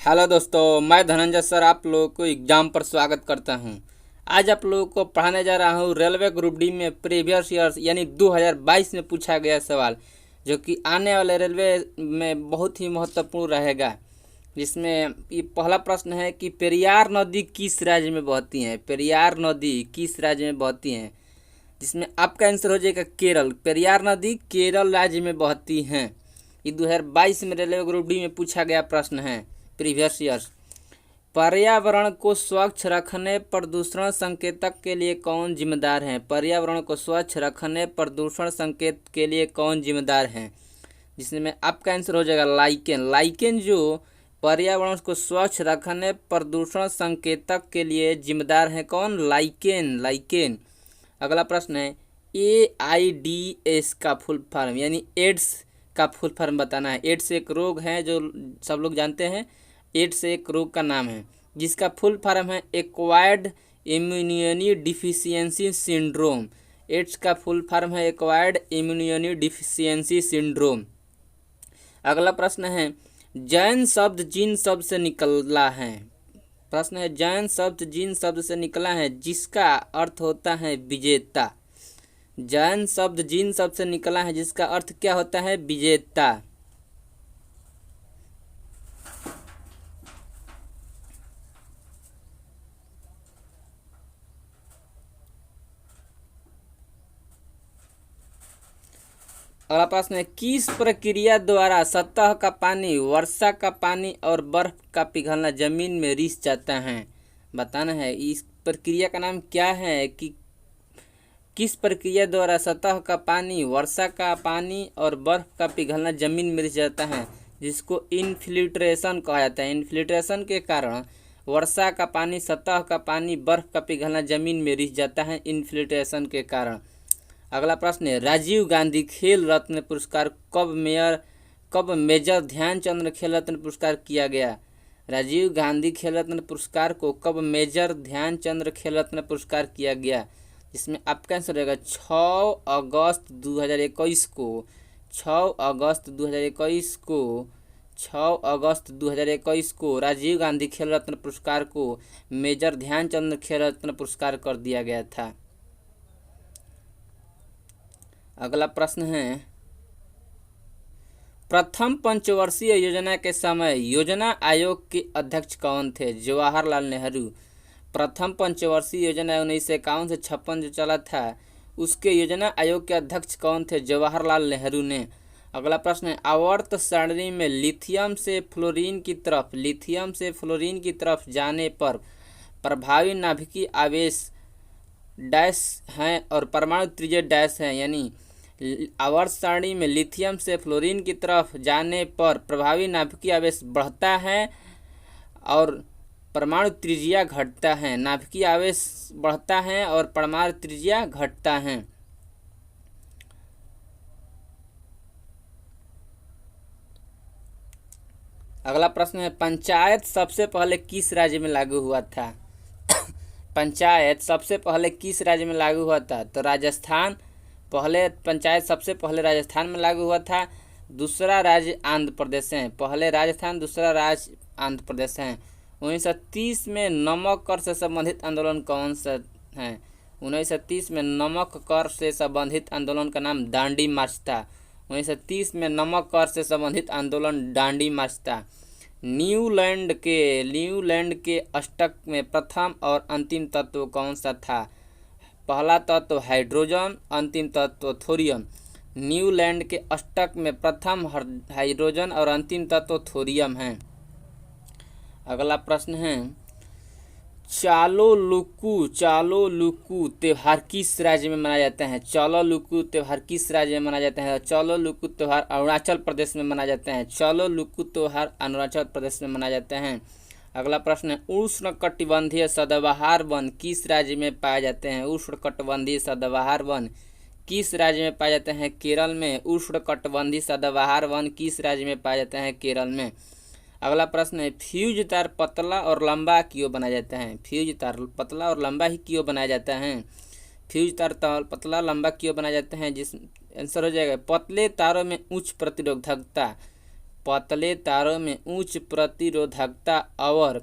Hello दोस्तों, मैं Dhananjay sir आप लोगों को एग्जाम पर स्वागत करता हूं। आज आप लोगों को पढ़ाने जा रहा हूं रेलवे ग्रुप डी में प्रीवियस ईयर्स यानी 2022 में पूछा गया सवाल, जो कि आने वाले रेलवे में बहुत ही महत्वपूर्ण रहेगा। जिसमें ये पहला प्रश्न है कि पेरियार नदी किस राज्य में बहती है। पेरियार नदी किस राज्य में बहती है, जिसमें आपका आंसर हो जाएगा केरल। पेरियार नदी केरल राज्य में बहती हैं। ये 2022 में रेलवे ग्रुप डी में पूछा गया प्रश्न है प्रीवियस ईयर्स। पर्यावरण को स्वच्छ रखने प्रदूषण संकेतक के लिए कौन जिम्मेदार है। पर्यावरण को स्वच्छ रखने प्रदूषण संकेत के लिए कौन जिम्मेदार है, जिसमें आपका आंसर हो जाएगा लाइकेन। लाइकेन जो पर्यावरण को स्वच्छ रखने प्रदूषण संकेतक के लिए जिम्मेदार है, कौन? लाइकेन। लाइकेन। अगला प्रश्न है AIDS का फुल फॉर्म यानी एड्स का फुल फॉर्म बताना है। एड्स एक रोग है जो सब लोग जानते हैं। एड्स एक रोग का नाम है जिसका फुल फॉर्म है acquired immunodeficiency syndrome. AIDS का फुल फॉर्म है एक्वायर्ड इम्यूनो डिफिशियंसी सिंड्रोम। अगला प्रश्न है जैन शब्द जिन शब्द से निकला है। प्रश्न है जैन शब्द जिन शब्द से निकला है जिसका अर्थ होता है विजेता। जैन शब्द जिन शब्द से निकला है जिसका अर्थ क्या होता है? विजेता। अगला प्रश्न है किस प्रक्रिया द्वारा सतह का पानी, वर्षा का पानी और बर्फ का पिघलना जमीन में रिस जाता है? बताना है इस प्रक्रिया का नाम क्या है कि किस प्रक्रिया द्वारा सतह का पानी, वर्षा का पानी और बर्फ का पिघलना जमीन में रिस जाता है, जिसको इन्फिल्ट्रेशन कहा जाता है। इन्फिल्ट्रेशन के कारण वर्षा का पानी, सतह का पानी, बर्फ का पिघलना जमीन में रिस जाता है इन्फिल्ट्रेशन के कारण। अगला प्रश्न है राजीव गांधी खेल रत्न पुरस्कार कब मेजर ध्यानचंद खेल रत्न पुरस्कार किया गया? राजीव गांधी खेल रत्न पुरस्कार को कब मेजर ध्यानचंद खेल रत्न पुरस्कार किया गया? जिसमें आपका आंसर रहेगा 6 अगस्त 2021 को। 6 अगस्त 2021 को 6 अगस्त 2021 को राजीव गांधी खेल रत्न पुरस्कार को मेजर ध्यानचंद खेल रत्न पुरस्कार कर दिया गया था। अगला प्रश्न है प्रथम पंचवर्षीय योजना के समय योजना आयोग के अध्यक्ष कौन थे? जवाहरलाल नेहरू। प्रथम पंचवर्षीय योजना 1951 से 56 जो चला था, उसके योजना आयोग के अध्यक्ष कौन थे? जवाहरलाल नेहरू ने। अगला प्रश्न है आवर्त सारणी में लिथियम से फ्लोरीन की तरफ जाने पर प्रभावी नाभिकीय आवेश डैश हैं और परमाणु त्रिज्या डैश हैं। यानी आवर्त सारणी में लिथियम से फ्लोरीन की तरफ जाने पर प्रभावी नाभिकीय आवेश बढ़ता है और परमाणु त्रिज्या घटता है। नाभिकीय आवेश बढ़ता है और परमाणु त्रिज्या घटता है। अगला प्रश्न है पंचायत सबसे पहले किस राज्य में लागू हुआ था? पंचायत सबसे पहले किस राज्य में लागू हुआ था? तो राजस्थान। पंचायत सबसे पहले राजस्थान में लागू हुआ था। दूसरा राज्य आंध्र प्रदेश है। पहले राजस्थान, दूसरा राज्य आंध्र प्रदेश है। 1930 में नमक कर से संबंधित आंदोलन कौन सा है? 1930 में नमक कर से संबंधित आंदोलन का नाम दांडी मार्च था। 1930 में नमक कर से संबंधित आंदोलन दांडी मार्च था। न्यूलैंड के अष्टक में प्रथम और अंतिम तत्व कौन सा था? पहला तत्व हाइड्रोजन, अंतिम तत्व थोरियम। न्यूलैंड के अष्टक में प्रथम हाइड्रोजन और अंतिम तत्व थोरियम है। अगला प्रश्न है चालो लुकू त्योहार किस राज्य में मनाया जाता है? चालो लुकू त्योहार किस राज्य में मनाया जाता है? चालो लुकू त्योहार अरुणाचल प्रदेश में मनाया जाता है। चालो लुकू त्योहार अरुणाचल प्रदेश में मनाया जाता है। अगला प्रश्न है उष्णकटिबंधीय सदाबहार वन किस राज्य में पाए जाते हैं? उष्णकटिबंधीय सदाबहार वन किस राज्य में पाए जाते हैं? केरल में। उष्णकटिबंधीय सदाबहार वन किस राज्य में पाए जाते हैं? केरल में। अगला प्रश्न है फ्यूज तार पतला और लंबा क्यों बनाया जाता है? फ्यूज तार पतला और लंबा ही क्यों बनाया जाता है? फ्यूज तार पतला लंबा क्यों बनाया जाता है? जिस आंसर हो जाएगा पतले तारों में उच्च प्रतिरोधकता। पतले तारों में उच्च प्रतिरोधकता और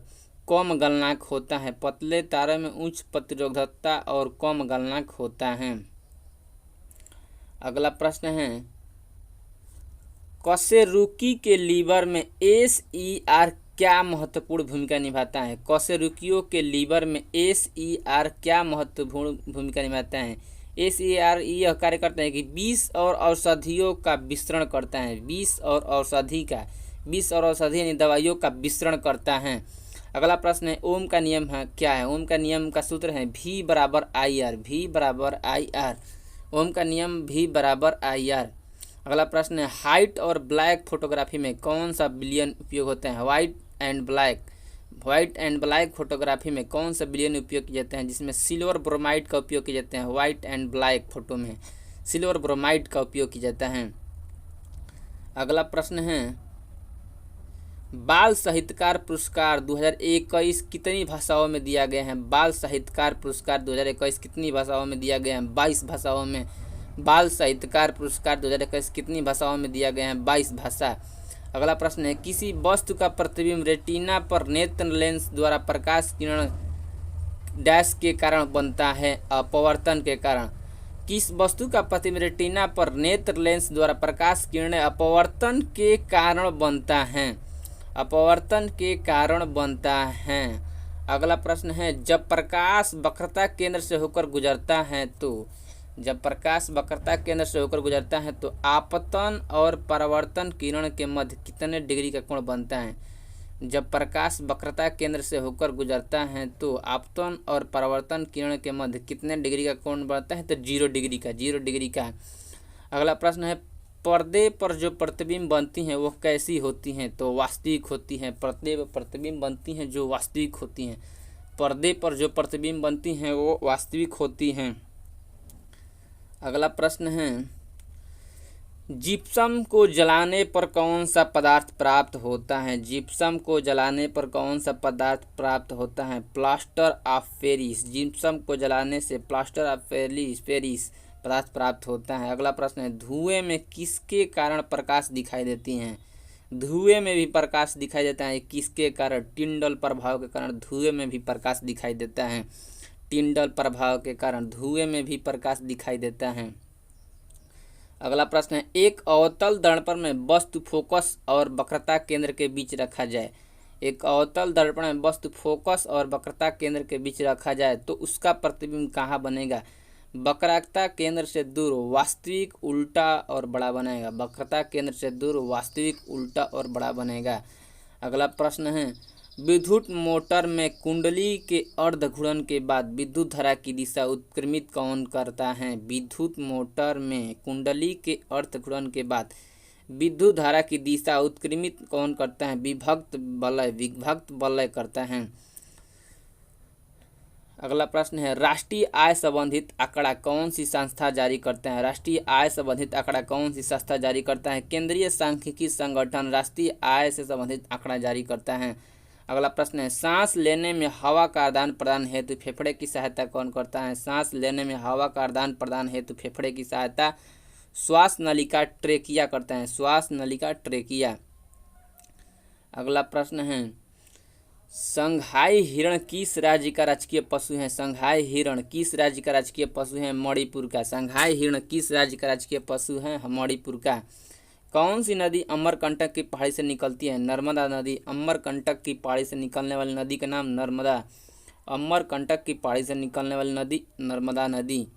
कम गलनांक होता है। पतले तारों में उच्च प्रतिरोधकता और कम गलनांक होता है। अगला प्रश्न है, कशेरुकी के लीवर में SER क्या महत्वपूर्ण भूमिका निभाता है? कशेरुकियों के लीवर में SER क्या महत्वपूर्ण भूमिका निभाता है? SER यह कार्य करता है कि विष और औषधियों का विस्तरण करता है। विष और औषधि यानी दवाइयों का विस्तरण करता है। अगला प्रश्न है, ओम का नियम है क्या है? ओम का नियम का सूत्र है V बराबर IR। V बराबर IR। ओम का नियम V बराबर IR। अगला प्रश्न है, हाइट और ब्लैक फोटोग्राफी में कौन सा विलयन उपयोग होते हैं? व्हाइट एंड ब्लैक फोटोग्राफी में कौन सा विलयन उपयोग किए जाते हैं? जिसमें सिल्वर ब्रोमाइड का उपयोग किया जाता है। व्हाइट एंड ब्लैक फोटो में सिल्वर ब्रोमाइड का उपयोग किया जाता है। अगला प्रश्न है, बाल साहित्यकार पुरस्कार 2021 कितनी भाषाओं में दिया गया है? बाल साहित्यकार पुरस्कार 2021 कितनी भाषाओं में दिया गया है? 22 भाषाओं में। बाल साहित्यकार पुरस्कार 2021 कितनी भाषाओं में दिया गया है? 22 भाषा। अगला प्रश्न है, किसी वस्तु का प्रतिबिंब रेटिना पर नेत्र लेंस द्वारा प्रकाश किरण डैश के कारण बनता है? अपवर्तन के कारण। किस वस्तु का प्रतिबिंब रेटिना पर नेत्र लेंस द्वारा प्रकाश किरण अपवर्तन के कारण बनता है? अपवर्तन के कारण बनता है। अगला प्रश्न है, जब प्रकाश वक्रता केंद्र से होकर गुजरता है तो आपतन और परावर्तन किरण के मध्य कितने डिग्री का कोण बनता है? जब प्रकाश वक्रता केंद्र से होकर गुजरता है तो आपतन और परावर्तन किरण के मध्य कितने डिग्री का कोण बनता है? तो 0 डिग्री का। अगला प्रश्न है, पर्दे पर जो प्रतिबिंब बनती हैं वो कैसी होती हैं? तो वास्तविक होती हैं। पर्दे पर प्रतिबिंब बनती हैं जो वास्तविक होती हैं। पर्दे पर जो प्रतिबिंब बनती हैं वो वास्तविक होती हैं। अगला प्रश्न है, जिप्सम को जलाने पर कौन सा पदार्थ प्राप्त होता है? जिप्सम को जलाने पर कौन सा पदार्थ प्राप्त होता है? Plaster of Paris. जिप्सम को जलाने से प्लास्टर ऑफ पेरिस पदार्थ प्राप्त होता है। अगला प्रश्न है, धुएं में किसके कारण प्रकाश दिखाई देती हैं? धुएं में भी प्रकाश दिखाई देता है। किसके कारण? टिंडल प्रभाव के कारण धुएं में भी प्रकाश दिखाई देता है। टिंडल प्रभाव के कारण धुएं में भी प्रकाश दिखाई देता है। अगला प्रश्न है, एक अवतल दर्पण में वस्तु फोकस और वक्रता केंद्र के बीच रखा जाए। एक अवतल दर्पण में वस्तु फोकस और वक्रता केंद्र के बीच रखा जाए तो उसका प्रतिबिंब कहाँ बनेगा? वक्रता केंद्र से दूर, वास्तविक, उल्टा और बड़ा बनेगा। वक्रता केंद्र से दूर, वास्तविक, उल्टा और बड़ा बनेगा। अगला प्रश्न है, विद्युत मोटर में कुंडली के अर्ध घूर्णन के बाद विद्युत धारा की दिशा उत्क्रमित कौन करता है? विद्युत मोटर में कुंडली के अर्ध घूर्णन के बाद विद्युत धारा की दिशा उत्क्रमित कौन करता है? विभक्त वलय करता है। अगला प्रश्न है, राष्ट्रीय आय संबंधित आंकड़ा कौन सी संस्था जारी करता है? राष्ट्रीय आय संबंधित आंकड़ा कौन सी संस्था जारी करता है? केंद्रीय सांख्यिकी संगठन राष्ट्रीय आय से संबंधित आंकड़ा जारी करता है। अगला प्रश्न है, सांस लेने में हवा का आदान प्रदान हेतु फेफड़े की सहायता कौन करता है? सांस लेने में हवा का आदान प्रदान हेतु फेफड़े की सहायता श्वास नलिका ट्रेकिया करता है। श्वास नलिका ट्रेकिया। अगला प्रश्न है, संघाई हिरण किस राज्य का राजकीय पशु है? संघाई हिरण किस राज्य का राजकीय पशु है? मणिपुर का। संघाई हिरण किस राज्य का राजकीय पशु है? मणिपुर का। कौन सी नदी अमरकंटक की पहाड़ी से निकलती है? नर्मदा नदी। अमरकंटक की पहाड़ी से निकलने वाली नदी का नाम नर्मदा। अमरकंटक की पहाड़ी से निकलने वाली नदी नर्मदा नदी।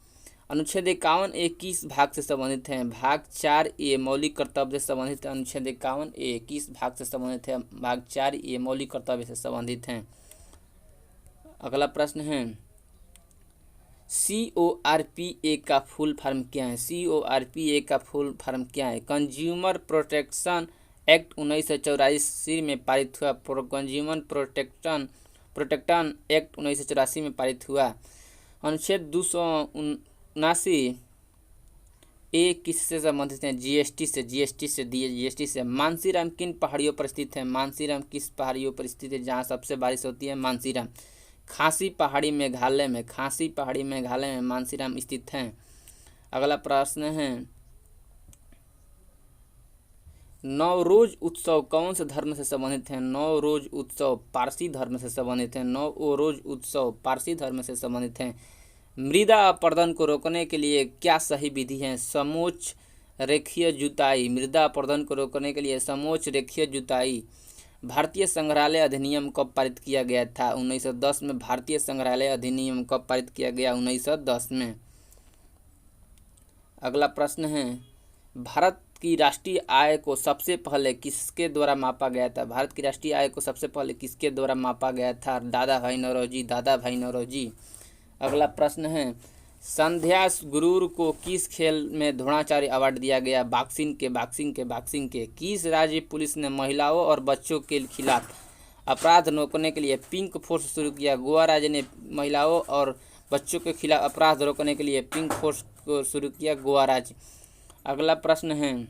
अनुच्छेद 51A किस भाग से संबंधित है? भाग 4A मौलिक कर्तव्य से संबंधित है। अनुच्छेद 51A किस भाग से संबंधित है? भाग 4A मौलिक कर्तव्य से संबंधित है। अगला प्रश्न है, CORPA का फुल फॉर्म क्या है? CORPA का फुल फॉर्म क्या है? कंज्यूमर प्रोटेक्शन एक्ट 1984 में पारित हुआ। कंज्यूमर प्रोटेक्शन एक्ट 1984 में पारित हुआ। अनुच्छेद 279A किससे संबंधित है? GST से। मानसीराम किन पहाड़ियों पर स्थित है? मानसीराम किस पहाड़ियों पर स्थित है जहाँ सबसे बारिश होती है? मानसीराम। खासी पहाड़ी मेघालय में मानसीराम स्थित है। अगला प्रश्न है, नवरोज उत्सव कौन से धर्म से संबंधित है? नवरोज उत्सव पारसी धर्म से संबंधित है। नवरोज उत्सव पारसी धर्म से संबंधित है। मृदा अपरदन को रोकने के लिए क्या सही विधि है? समोच्च रेखीय जुताई। मृदा अपरदन को रोकने के लिए समोच्च रेखीय जुताई। भारतीय संग्रहालय अधिनियम कब पारित किया गया था? 1910 में। भारतीय संग्रहालय अधिनियम कब पारित किया गया? 1910 में। अगला प्रश्न है, भारत की राष्ट्रीय आय को सबसे पहले किसके द्वारा मापा गया था? भारत की राष्ट्रीय आय को सबसे पहले किसके द्वारा मापा गया था? दादा भाई नौरोजी। दादा भाई नौरोजी। अगला प्रश्न है, संध्या गुरूर को किस खेल में द्रोणाचार्य अवार्ड दिया गया? बॉक्सिंग के। किस राज्य पुलिस ने महिलाओं और बच्चों के खिलाफ अपराध रोकने के लिए पिंक फोर्स शुरू किया? गोवा राज्य ने महिलाओं और बच्चों के खिलाफ अपराध रोकने के लिए पिंक फोर्स को शुरू किया, गोवा राज्य। अगला प्रश्न है,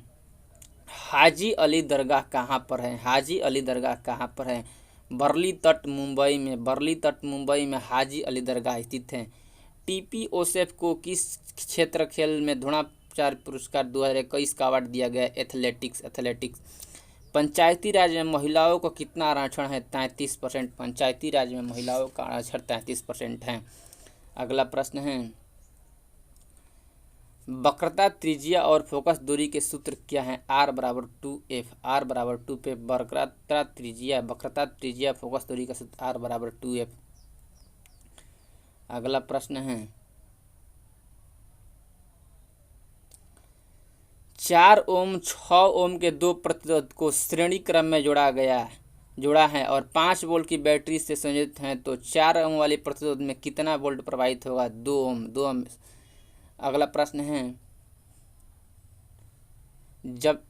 हाजी अली दरगाह कहाँ पर है? हाजी अली दरगाह कहाँ पर है? बरली तट मुंबई में। बरली तट मुंबई में हाजी अली दरगाह स्थित है। टीपी ओसेफ को किस क्षेत्र खेल में द्रोणाचार्य पुरस्कार 2021 का अवार्ड दिया गया? एथलेटिक्स। पंचायती राज में महिलाओं को कितना आरक्षण है? 33%। पंचायती राज में महिलाओं का आरक्षण 33% है। अगला प्रश्न है, वक्रता त्रिज्या और फोकस दूरी के सूत्र क्या हैं? R = 2f। R = 2f। वक्रता त्रिज्या फोकस दूरी का सूत्र R = 2f। अगला प्रश्न है, 4 ओम 6 ओम के दो प्रतिरोध को श्रेणी क्रम में जोड़ा है और 5 वोल्ट की बैटरी से संयोजित हैं, तो 4 ओम वाले प्रतिरोध में कितना वोल्ट प्रवाहित होगा? 2 ओम। अगला प्रश्न है, जब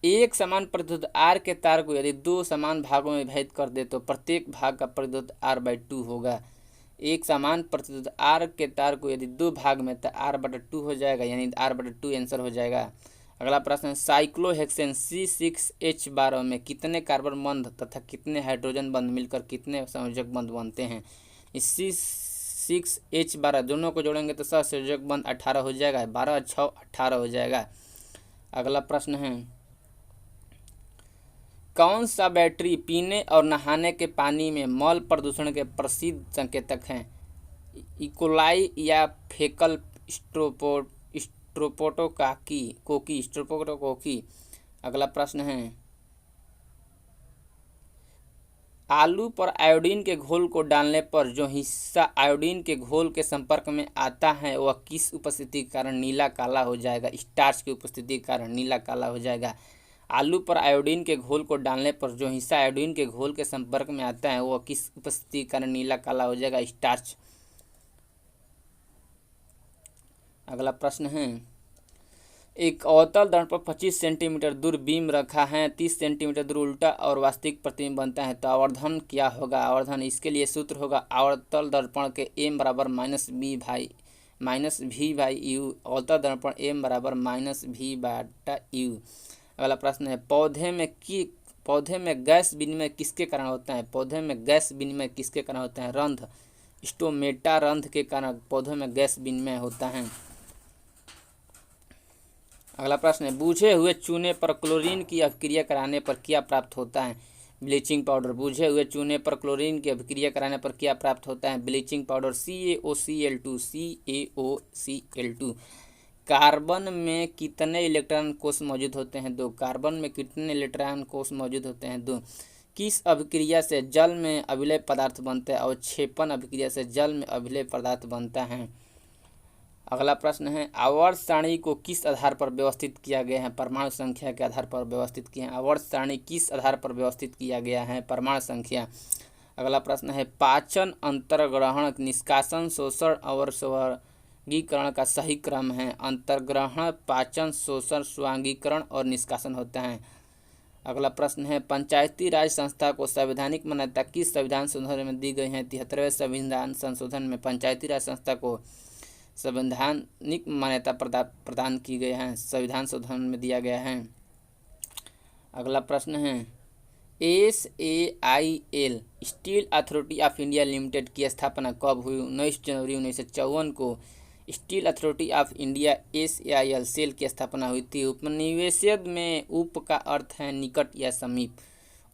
एक समान प्रतिरोध R के तार को यदि 2 समान भागों में विभाजित कर दे तो प्रत्येक भाग का प्रतिरोध R/2 होगा। एक समान प्रतिरोध R के तार को यदि 2 भाग में तो R/2 हो जाएगा, यानी R/2 आंसर हो जाएगा। अगला प्रश्न है, साइक्लोहेक्सेन C6H12 में कितने कार्बन बंध तथा कितने हाइड्रोजन बंध मिलकर कितने संयोजक बंध बनते हैं? इस C6H12 दोनों को जोड़ेंगे तो सहसंयोजक बंध 18 हो जाएगा। 12 6 18 हो जाएगा। अगला प्रश्न है, कौन सा बैटरी पीने और नहाने के पानी में मल प्रदूषण के प्रसिद्ध संकेतक हैं? इकोलाई या फेकल स्ट्रोपोटोकोकी। अगला प्रश्न है, आलू पर आयोडीन के घोल को डालने पर जो हिस्सा आयोडीन के घोल के संपर्क में आता है वह किस उपस्थिति के कारण नीला काला हो जाएगा? स्टार्च की उपस्थिति के कारण नीला काला हो जाएगा। आलू पर आयोडीन के घोल को डालने पर जो हिस्सा आयोडीन के घोल के संपर्क में आता है वह किस उपस्थिति के कारण नीला काला हो जाएगा? स्टार्च। अगला प्रश्न है, एक अवतल दर्पण पर 25 सेंटीमीटर दूर बीम रखा है, 30 सेंटीमीटर दूर उल्टा और वास्तविक प्रतिबिंब बनता है, तो आवर्धन क्या होगा? आवर्धन, इसके लिए सूत्र होगा अवतल दर्पण के m = -v/u। अवतल दर्पण m = -v/u। अगला प्रश्न है, पौधे में गैस विनिमय किसके कारण होता है? पौधे में गैस विनिमय किसके कारण होता है? रंध्र, स्टोमेटा रंध्र के कारण पौधों में गैस विनिमय होता है। अगला प्रश्न है, बूझे हुए चूने पर क्लोरीन की अभिक्रिया कराने पर क्या प्राप्त होता है? Bleaching powder. बूझे हुए चूने पर क्लोरीन की अभिक्रिया कराने पर क्या प्राप्त होता है? Bleaching powder. CaOCl2। कार्बन में कितने इलेक्ट्रॉन कोष मौजूद होते हैं? 2। कार्बन में कितने इलेक्ट्रॉन कोष मौजूद होते हैं? 2। किस अभिक्रिया से जल में अभिलय पदार्थ बनता है? अवक्षेपण अभिक्रिया से जल में अभिलय पदार्थ बनता है। अगला प्रश्न है, आवर्त सारणी को किस आधार पर व्यवस्थित किया गया है? परमाणु संख्या के आधार पर व्यवस्थित किया है। आवर्त सारणी किस आधार पर व्यवस्थित किया गया है? परमाणु संख्या। अगला प्रश्न है, पाचन, अंतर्ग्रहण, निष्कासन, शोषण और स्वांगीकरण का सही क्रम है? अंतर्ग्रहण, पाचन, शोषण, स्वांगीकरण और निष्कासन होता है। अगला प्रश्न है, पंचायती राज संस्था को संवैधानिक मान्यता किस संविधान संशोधन में दी गई है? 73वें संविधान संशोधन में पंचायती राज संस्था को संवैधानिक मान्यता प्रदान की गई है, संविधान संशोधन में दिया गया है। अगला प्रश्न है, SAIL steel authority of India limited की स्थापना कब हुई? 19 जनवरी 1954 को steel authority of India SAIL SAIL की स्थापना हुई थी। उपनिवेशद में उप का अर्थ है निकट या समीप।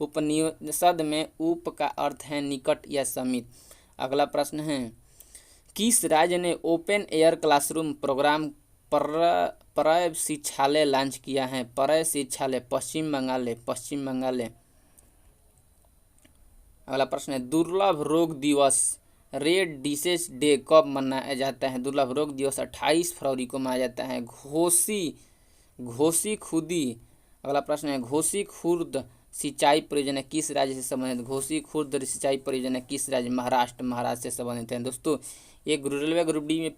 उपनिवेशद में उप का अर्थ है निकट या समीप। अगला प्रश्न है, किस राज्य ने ओपन एयर क्लासरूम प्रोग्राम परय शिक्षालय लॉन्च किया है? परय शिक्षालय पश्चिम बंगाल है, पश्चिम बंगाल है। अगला प्रश्न है, दुर्लभ रोग दिवस रेड डिसीज डे कब मनाया जाता है? दुर्लभ रोग दिवस 28 फरवरी को मनाया जाता है। घोसी खुदी। अगला प्रश्न है, घोसी खुर्द सिंचाई परियोजना किस राज्य से संबंधित? घोसी खुर्द सिंचाई परियोजना किस राज्य? महाराष्ट्र से संबंधित है। दोस्तों ये रेलवे ग्रुप डी में